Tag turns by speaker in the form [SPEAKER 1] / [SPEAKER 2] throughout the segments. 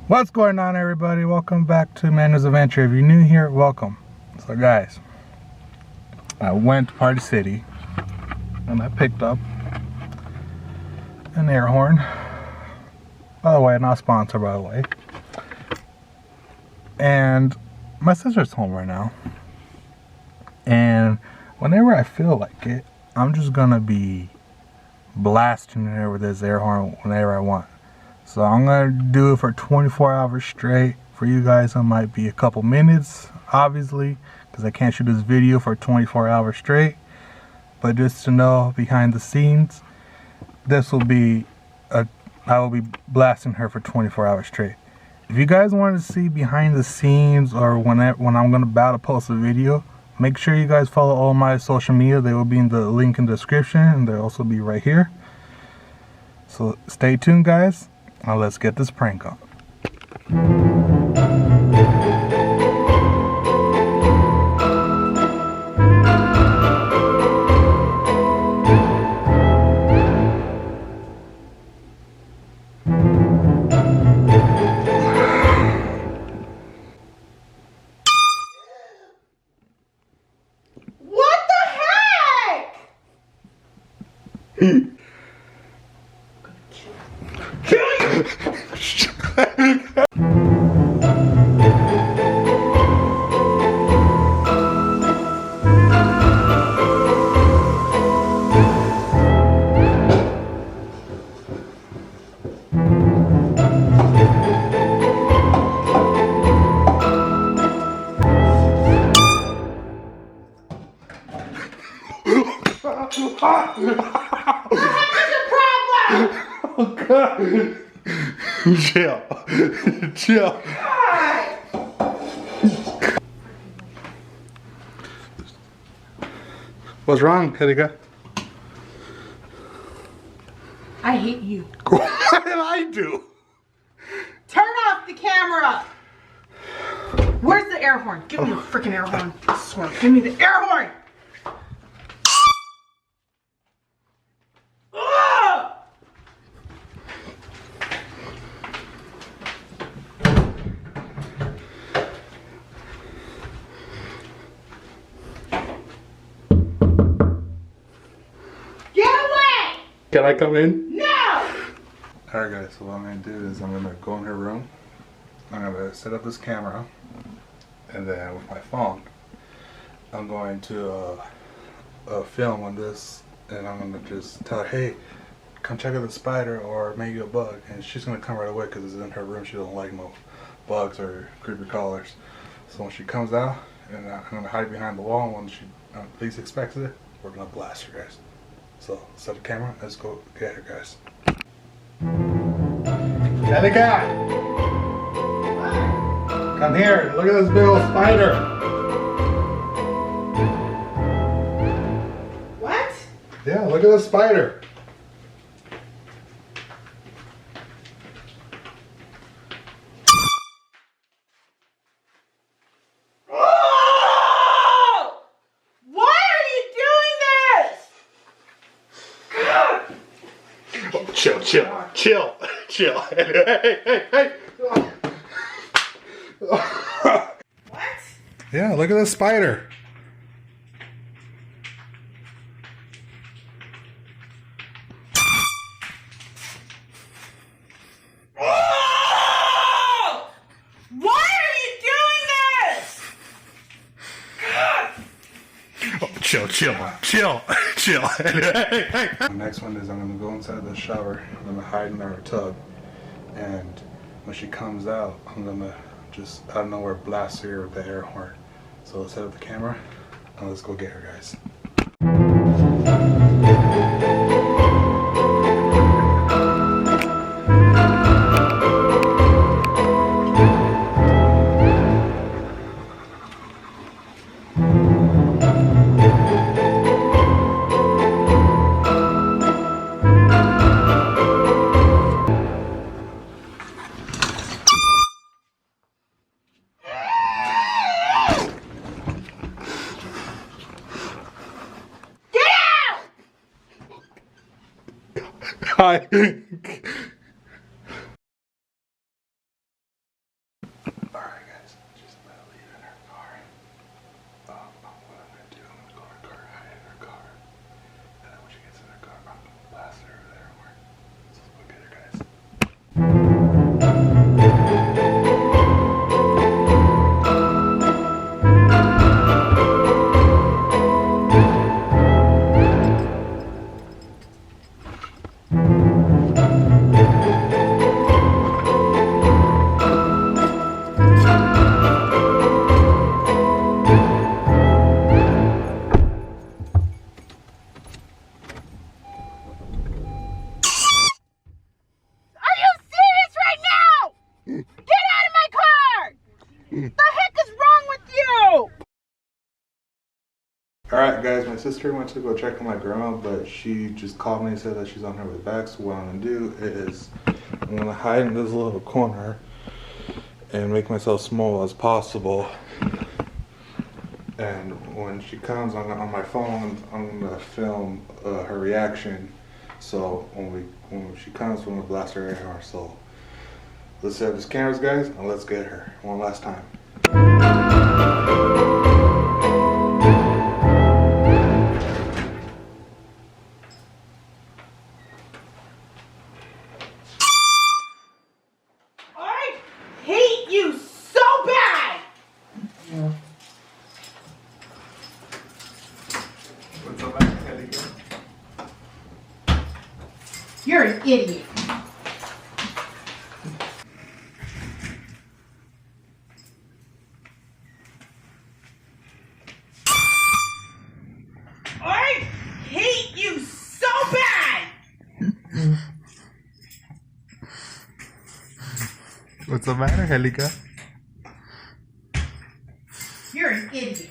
[SPEAKER 1] What's going on, everybody? Welcome back to Emmanuel's Adventure. If you're new here, welcome. So guys, I went to Party City and I picked up an air horn. By the way, not sponsored, by the way. And my sister's home right now. And whenever I feel like it, I'm just gonna be blasting her with this air horn whenever I want. So I'm gonna do it for 24 hours straight. For you guys, it might be a couple minutes, obviously, because I can't shoot this video for 24 hours straight. But just to know behind the scenes, this will be I will be blasting her for 24 hours straight. If you guys want to see behind the scenes or when I'm about to post a video, make sure you guys follow all my social media. They will be in the link in the description, and they'll also be right here. So stay tuned, guys. Now let's get this prank on.
[SPEAKER 2] What the heck? Kill you! What's your problem?
[SPEAKER 1] Oh God! Chill. Chill. What's wrong, Erika?
[SPEAKER 2] I hate you.
[SPEAKER 1] What did I do?
[SPEAKER 2] Turn off the camera. Where's the air horn? Give me the freaking air horn. I swear. Give me the air horn. Ugh! Get away!
[SPEAKER 1] Can I come in?
[SPEAKER 2] No!
[SPEAKER 1] Alright guys, so what I'm going to do is I'm going to go in her room. I'm going to set up this camera. And then with my phone, I'm going to film on this. And I'm going to just tell her, hey, come check out the spider or maybe a bug. And she's going to come right away because it's in her room. She doesn't like no bugs or creepy crawlers. So when she comes out, and I'm going to hide behind the wall. And when she least expects it, we're going to blast her, guys. So set the camera. Let's go get her, guys. Erika! Come here. Look at this big old spider.
[SPEAKER 2] What?
[SPEAKER 1] Yeah, look at the spider.
[SPEAKER 2] Oh! Why are you doing this?
[SPEAKER 1] Oh, chill, chill, chill, chill. Hey, hey, hey.
[SPEAKER 2] What?
[SPEAKER 1] Yeah, look at the spider.
[SPEAKER 2] Oh! Why are you doing this?
[SPEAKER 1] Oh, chill, chill, chill, chill. Hey, hey. The next one is I'm gonna go inside the shower. I'm gonna hide in our tub, and when she comes out, I'm gonna just out of nowhere blast her with the air horn. So let's set up the camera and let's go get her, guys. Alright guys, my sister went to go check on my grandma, but she just called me and said that she's on her way back. So what I'm going to do is I'm going to hide in this little corner and make myself small as possible. And when she comes on my phone, I'm going to film her reaction. So when she comes, we're going to blast her AR. So let's set up these cameras, guys, and let's get her one last time.
[SPEAKER 2] You're an idiot. I hate you so bad.
[SPEAKER 1] What's the matter, Helika?
[SPEAKER 2] You're an idiot.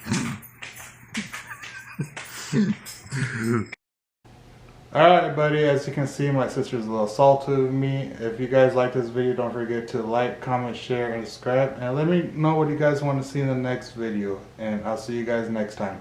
[SPEAKER 1] Alright buddy, as you can see, my sister's a little salty with me. If you guys like this video, don't forget to like, comment, share, and subscribe. And let me know what you guys want to see in the next video. And I'll see you guys next time.